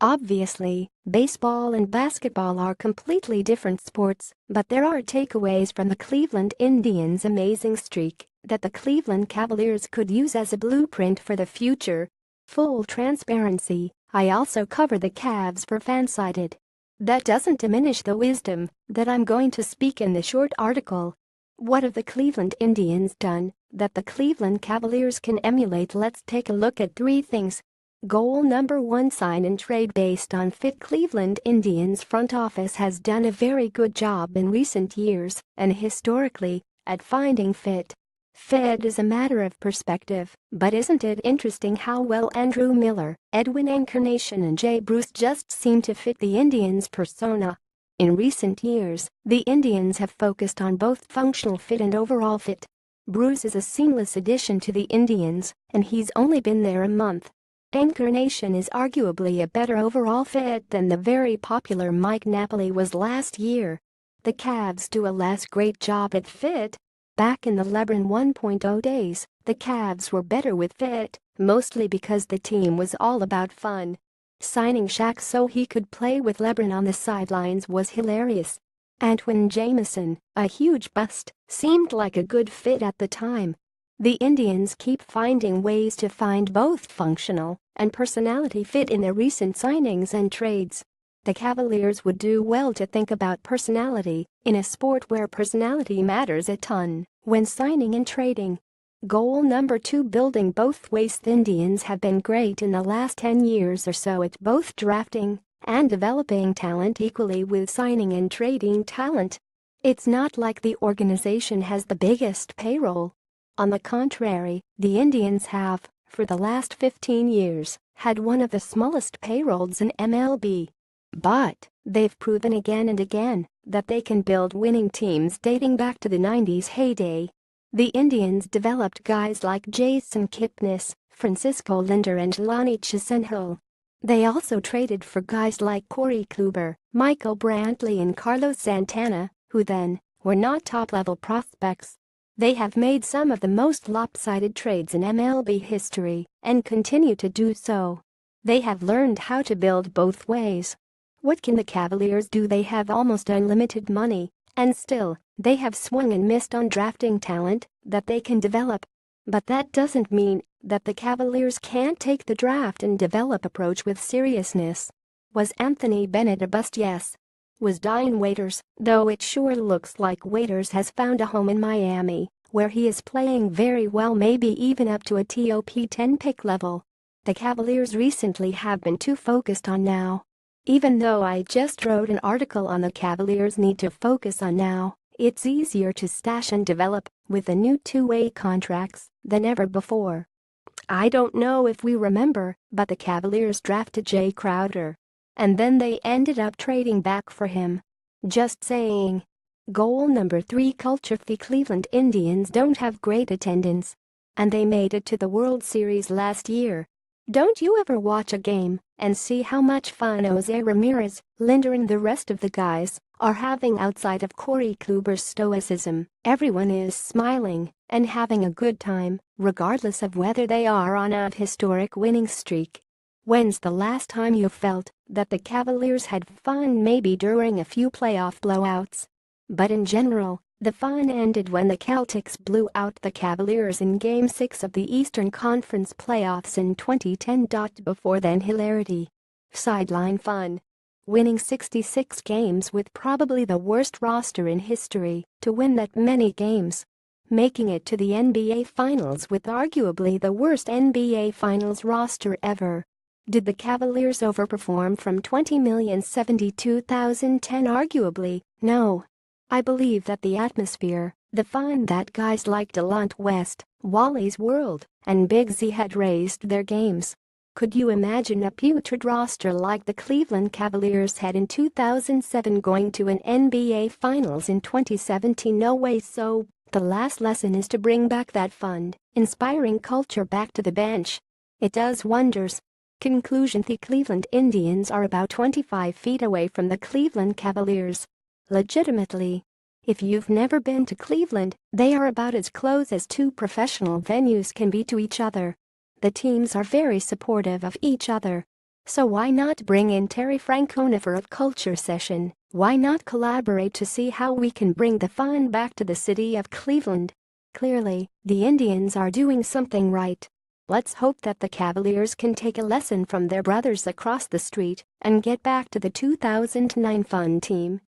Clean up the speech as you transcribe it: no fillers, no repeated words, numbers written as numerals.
Obviously, baseball and basketball are completely different sports, but there are takeaways from the Cleveland Indians' amazing streak that the Cleveland Cavaliers could use as a blueprint for the future. Full transparency, I also cover the Cavs for Fansided. That doesn't diminish the wisdom that I'm going to speak in the short article. What have the Cleveland Indians done that the Cleveland Cavaliers can emulate? Let's take a look at 3 things. Goal number 1: sign and trade based on fit. Cleveland Indians front office has done a very good job in recent years and historically at finding fit. Fit is a matter of perspective, but isn't it interesting how well Andrew Miller, Edwin Encarnacion and Jay Bruce just seem to fit the Indians' persona? In recent years, the Indians have focused on both functional fit and overall fit. Bruce is a seamless addition to the Indians, and he's only been there a month. Encarnacion is arguably a better overall fit than the very popular Mike Napoli was last year. The Cavs do a less great job at fit. Back in the LeBron 1.0 days, the Cavs were better with fit, mostly because the team was all about fun. Signing Shaq so he could play with LeBron on the sidelines was hilarious. Antoine Jamison, a huge bust, seemed like a good fit at the time. The Indians keep finding ways to find both functional and personality fit in their recent signings and trades. The Cavaliers would do well to think about personality in a sport where personality matters a ton when signing and trading. Goal number 2: building both ways. The Indians have been great in the last 10 years or so at both drafting and developing talent equally with signing and trading talent. It's not like the organization has the biggest payroll. On the contrary, the Indians have, for the last 15 years, had one of the smallest payrolls in MLB. But they've proven again and again that they can build winning teams dating back to the 90s heyday. The Indians developed guys like Jason Kipnis, Francisco Lindor and Lonnie Chisenhol. They also traded for guys like Corey Kluber, Michael Brantley and Carlos Santana, who then were not top-level prospects. They have made some of the most lopsided trades in MLB history and continue to do so. They have learned how to build both ways. What can the Cavaliers do? They have almost unlimited money, and still, they have swung and missed on drafting talent that they can develop. But that doesn't mean that the Cavaliers can't take the draft and develop approach with seriousness. Was Anthony Bennett a bust? Yes. Was Dion Waiters, though it sure looks like Waiters has found a home in Miami, where he is playing very well, maybe even up to a top 10 pick level. The Cavaliers recently have been too focused on now. Even though I just wrote an article on the Cavaliers' need to focus on now, it's easier to stash and develop with the new two-way contracts than ever before. I don't know if we remember, but the Cavaliers drafted Jay Crowder. And then they ended up trading back for him. Just saying. Goal number 3: culture. The Cleveland Indians don't have great attendance. And they made it to the World Series last year. Don't you ever watch a game and see how much fun Jose Ramirez, Lindor and the rest of the guys are having outside of Corey Kluber's stoicism? Everyone is smiling and having a good time, regardless of whether they are on a historic winning streak. When's the last time you felt that the Cavaliers had fun? Maybe during a few playoff blowouts. But in general, the fun ended when the Celtics blew out the Cavaliers in Game 6 of the Eastern Conference playoffs in 2010. Before then, hilarity. Sideline fun. Winning 66 games with probably the worst roster in history to win that many games. Making it to the NBA Finals with arguably the worst NBA Finals roster ever. Did the Cavaliers overperform from 20,072,010? Arguably, no. I believe that the atmosphere, the fun that guys like Delonte West, Wally's World, and Big Z had raised their games. Could you imagine a putrid roster like the Cleveland Cavaliers had in 2007 going to an NBA Finals in 2017? No way. So, the last lesson is to bring back that fun, inspiring culture back to the bench. It does wonders. Conclusion: the Cleveland Indians are about 25 feet away from the Cleveland Cavaliers. Legitimately. If you've never been to Cleveland, they are about as close as two professional venues can be to each other. The teams are very supportive of each other. So why not bring in Terry Francona for a culture session? Why not collaborate to see how we can bring the fun back to the city of Cleveland? Clearly, the Indians are doing something right. Let's hope that the Cavaliers can take a lesson from their brothers across the street and get back to the 2009 fun team.